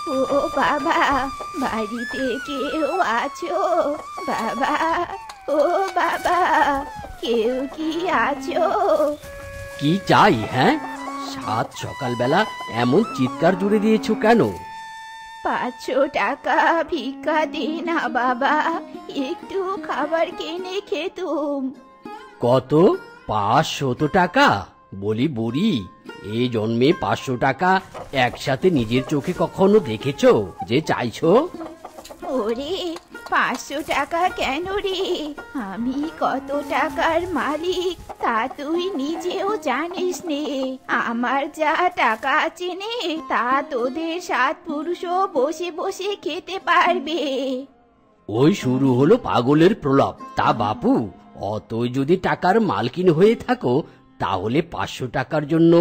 ও বাবা, বাড়িতে কেউ আছো? বাবা, ও বাবা, কেউ কি আছো? কি চাই? হ্যাঁ, সাত সকালবেলা এমন চিৎকার জুড়ে দিয়েছো কেন? 500 টাকা ভিক্ষা দে না বাবা, একটু খাবার কিনে খেতুম। কত? 500 টাকা? বলি বুড়ি, এই জন্মে 500 টাকা একসাথে নিজের চোখে কখনো দেখেছো যে চাইছো? ওরে, 500 টাকা কেন রে? আমি কত টাকার মালিক তা তুই নিজেও জানিস নে। আমার যা টাকা আছে নে, তা তোদের 7 পুরুষও বসে বসে খেতে পারবে। ওই শুরু হলো পাগলের প্রলাপ। তা বাপু, অতই যদি টাকার মালকিন হয়ে থাকো, তাহলে 500 টাকার জন্য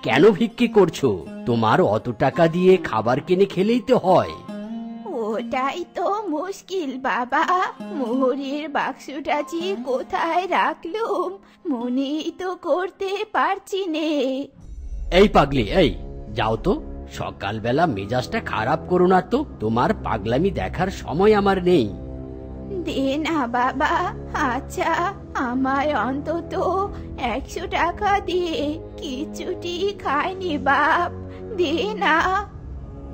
কেন ভিক্ষে করছো? তোমার অত টাকা দিয়ে খাবার কিনে খেলেই তো হয়। ওটাই তো মুশকিল বাবা, মোহরের বাক্সটা যে কোথায় রাখলুম মনেই তো করতে পারছি নে। এই পাগলি, এই যাও তো, সকালবেলা মেজাজটা খারাপ করো না তো। তোমার পাগলামি দেখার সময় আমার নেই। দে না বাবা, আচ্ছা আমায় অন্তত 100 টাকা দিয়ে কিছুটি খাইনি বাপ, দে না।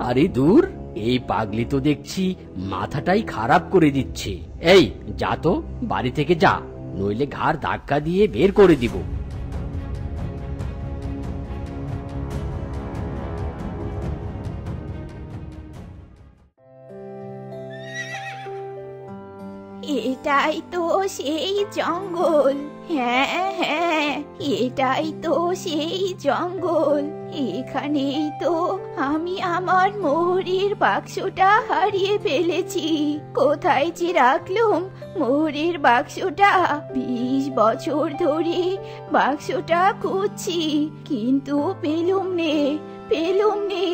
আরে দূর, এই পাগলি তো দেখছি মাথাটাই খারাপ করে দিচ্ছে। এই যা তো, বাড়ি থেকে যা, নইলে ঘাড় ধাক্কা দিয়ে বের করে দিব। এটাই তো সেই জঙ্গল। হ্যাঁ হ্যাঁ, এটাই তো সেই জঙ্গল। এখানেই তো আমি আমার মোহরের বাক্সটা হারিয়ে ফেলেছি। কোথায় যে রাখলুম মোহরের বাক্সটা? 20 বছর ধরে বাক্সটা খুঁজছি, কিন্তু পেলুম নে, পেলুম নে।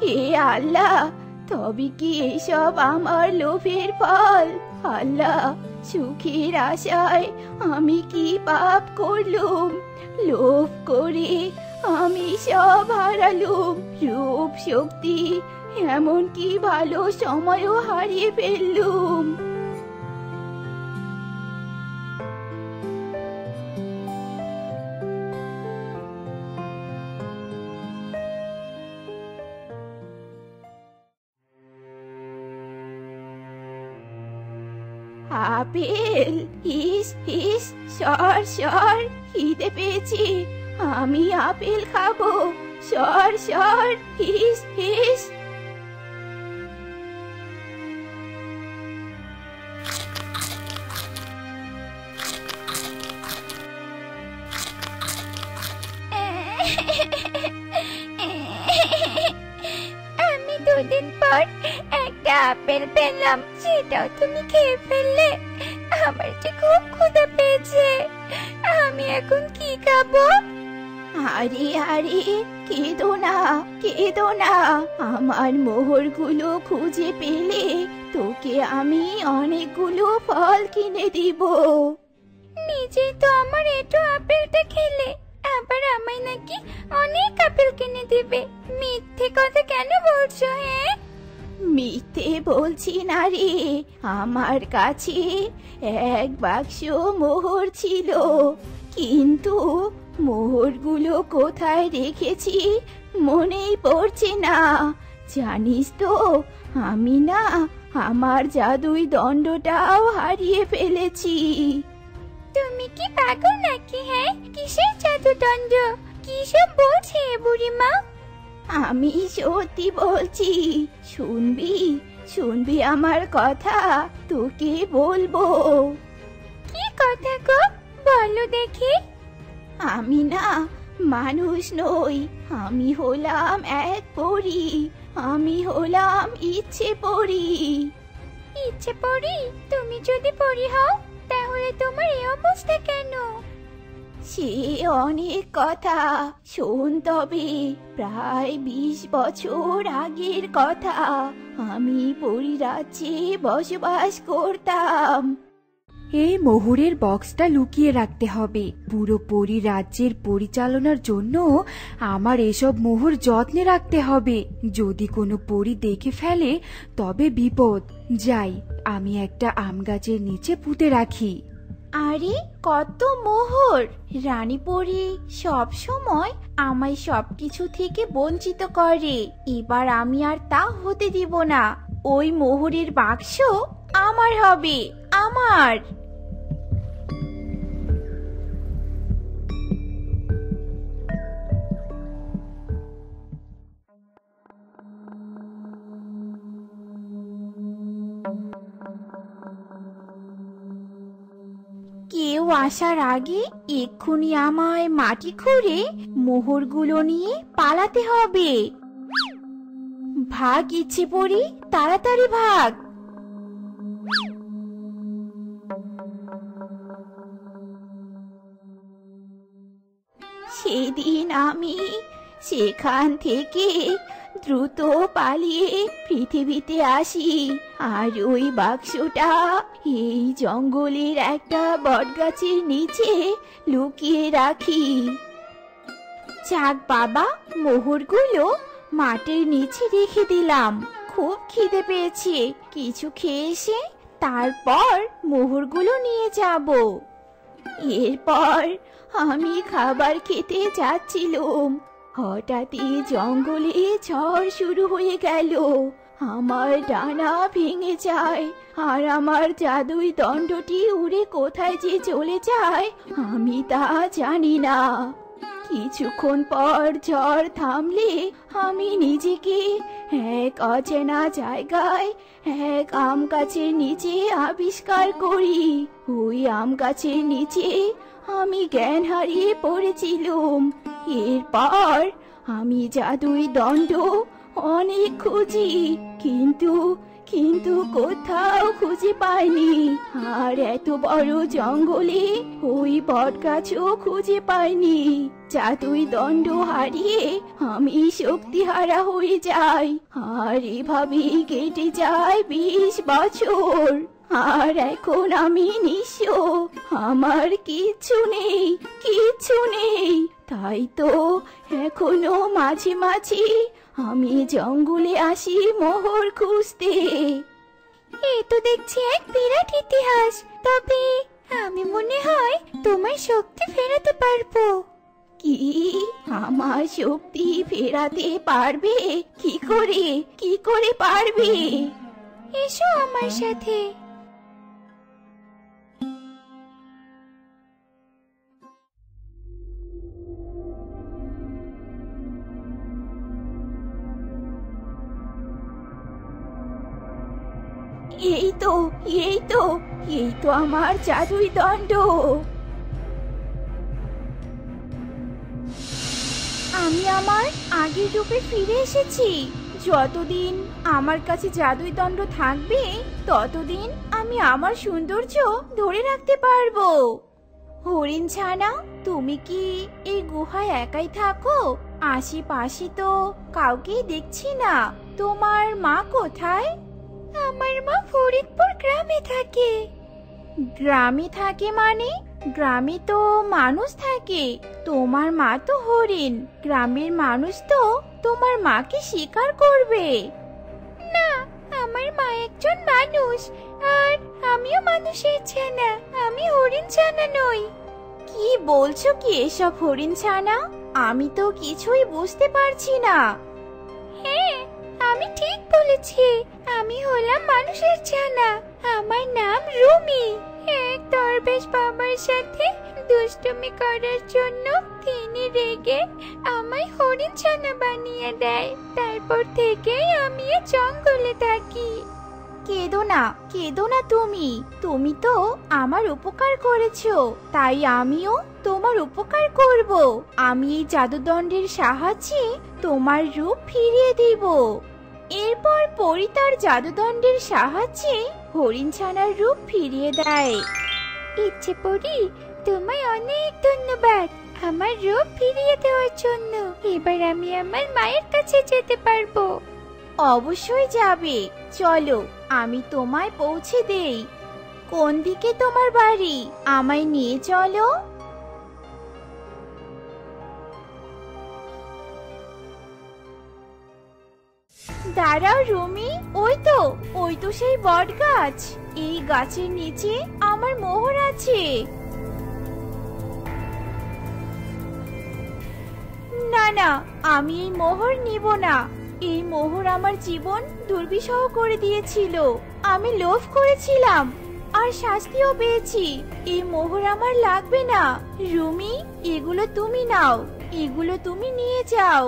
হে আল্লাহ, তবে কি এসব আমার লোভের ফল? আল্লাহ, সুখের আশায় আমি কি পাপ করলুম? লোভ করে আমি সব হারালুম, রূপ শক্তি, এমনকি ভালো সময়ও হারিয়ে ফেললুম। আপেল, হিস হিস, সর সর, খিদে পেয়েছি, আমি আপেল খাবো, সর সর, হিস হিস। আমি 2 দিন পর একটা আপেল পেলাম, সেটাও তুমি খেয়ে ফেললে। আমার যে খুব ক্ষুধা পেয়েছে, আমি এখন কি খাবো? আরে আরে, কেঁদো না, কেঁদো না। আমার মোহরগুলো খুঁজে পেলে তোকে আমি অনেকগুলো ফল কিনে দিব। নিজেই তো আমার একটু আপেলটা খেলে, আবার আমায় নাকি অনেক আপেল কিনে দিবে। মিথ্যে কথা কেন বলছো? হ্যাঁ, মিথ্যে বলছি না রে, আমার কাছে 1 বাক্স মোহর ছিল, কিন্তু মোহরগুলো কোথায় রেখেছি মনেই পড়ছে না। জানিস তো, আমি না আমার জাদুই দণ্ডটাও হারিয়ে ফেলেছি। তুমি কি পাগল নাকি? হ্যাঁ, কিসের জাদুদণ্ড? কি সব বলছে বুড়িমা? আমি সত্যি বলছি, শুনবি? শুনবি আমার কথা? তোকে বলবো। কি কথা গো, বলো দেখি। আমি না মানুষ নই, আমি হলাম এক পরী, আমি হলাম ইচ্ছে পরী। ইচ্ছে পরী? তুমি যদি পরী হও, তাহলে তোমার এই অবস্থা কেন? সে অনেক কথা, শোন তবে। প্রায় 20 বছর আগের কথা, আমি পরীরাজ্যে বসবাস করতাম। এই মোহরের বক্সটা লুকিয়ে রাখতে হবে। পুরোপুরি রাজ্যের পরিচালনার জন্য আমার এসব মোহর যত্নে রাখতে হবে। যদি কোনো পরী দেখে ফেলে তবে বিপদ। যাই, আমি একটা আম গাছের নিচে পুঁতে রাখি। আরে কত মোহর! রানী পরী সব সময় আমায় সবকিছু থেকে বঞ্চিত করে। এবার আমি আর তা হতে দিব না। ওই মোহরের বাক্স আমার হবে, আমার। কেউ আসার আগে এক্ষুনি আমায় মাটি খুঁড়ে মোহরগুলো নিয়ে পালাতে হবে। ভাগ ইচ্ছে পড়ি, তাড়াতাড়ি ভাগ। সেদিন আমি সেখান থেকে দ্রুত পালিয়ে পৃথিবীতে আসি, আর ওই বাক্সটা এই জঙ্গলের একটা বটগাছের নিচে লুকিয়ে রাখি। যাক বাবা, মোহরগুলো মাটির নিচে রেখে দিলাম। খুব খিদে পেয়েছে, কিছু খেয়ে এসে তারপর মোহরগুলো নিয়ে যাব। এরপর আমি খাবার খেতে যাচ্ছিলাম, হঠাৎই জঙ্গলে ঝড় শুরু হয়ে গেল। আমার ডানা ভেঙে যায়, আর আমার জাদুই দণ্ডটি উড়ে কোথায় যে চলে যায় আমি তা জানি না। কিছুক্ষণ পর ঝড় থামলে আমি নিজেকে এক অচেনা জায়গায় এক আম গাছের নিচে আবিষ্কার করি। ওই আম গাছের নিচে আমি জ্ঞান হারিয়ে পড়েছিলাম। এরপর আমি জাদুই দণ্ড অনেক খুঁজি, কিন্তু কিন্তু কোথাও খুঁজে পাইনি। আর এত বড় জঙ্গলে ওই বটগাছও খুঁজে পাইনি। জাদুই দণ্ড হারিয়ে আমি শক্তিহারা হয়ে যাই, আর এভাবেই কেটে যায় 20 বছর। আর এখন আমি নিঃস্ব, আমার কিচ্ছু নেই, কিচ্ছু নেই। তাই তো এখনো মাঝে মাঝে আমি জঙ্গলে আসি মোহর খুঁজতে। এই তো দেখছি এক বিরাট ইতিহাস। তবে আমি মনে হয় তোমার শক্তি ফেরাতে পারবো। কি? আমার শক্তি ফেরাতে পারবে? কি করে পারবে? এসো আমার সাথে। এই তো আমার জাদুই দণ্ড। আমি আমার আগের রূপে ফিরে এসেছি। যতদিন আমার কাছে জাদুই দণ্ড থাকবে ততদিন আমি আমার সৌন্দর্য ধরে রাখতে পারবো। হরিণ ছানা, তুমি কি এই গুহায় একাই থাকো? আশেপাশে তো কাউকে দেখছি না। তোমার মা কোথায়? আমার মা ফরিদপুর গ্রামে থাকে। গ্রামে থাকে মানে? গ্রামে তো মানুষ থাকে। তোমার মা তো হরিণ, গ্রামের মানুষ তো তোমার মাকে শিকার করবে। না, আমার মা একজন মানুষ, আর আমিও মানুষের ছানা। আমি হরিণ ছানা নই। কি বলছো কি এসব হরিণ ছানা? আমি তো কিছুই বুঝতে পারছি না। হ্যাঁ, আমি ঠিক বলেছি। আমি হলাম মানুষের ছানা। আমার নাম রুমি। এক দরবেশ বাবার সাথে দুষ্টুমি করার জন্য তিনি রেগে আমায় হরিণ ছানা বানিয়ে দেয়। তারপর থেকেই আমি এই জঙ্গলে থাকি। কেঁদো না তুমি তো আমার উপকার করেছো, তাই আমিও তোমার উপকার করব। আমি এই জাদুদণ্ডের সাহায্যে তোমার রূপ ফিরিয়ে দিব। এরপর পরী তার জাদুদণ্ডের সাহায্যে হরিণ ছানার রূপ ফিরিয়ে দেয়। ইচ্ছে পরী, তোমায় অনেক ধন্যবাদ আমার রূপ ফিরিয়ে দেওয়ার জন্য। এবার আমি আমার মায়ের কাছে যেতে পারবো। অবশ্যই যাবে, চলো আমি তোমায় পৌঁছে দেই। কোন দিকে তোমার বাড়ি? আমায় নিয়ে চলো। দাঁড়াও রুমি, ওই তো সেই বট গাছ। এই গাছের নিচে আমার মোহর আছে। না না, আমি এই মোহর নিব না। এই মোহর আমার জীবন দুর্বিষহ করে দিয়েছিল। আমি লোভ করেছিলাম আর শাস্তিও পেয়েছি। এই মোহর আমার লাগবে না। রুমি, এগুলো তুমি নাও, এগুলো তুমি নিয়ে যাও।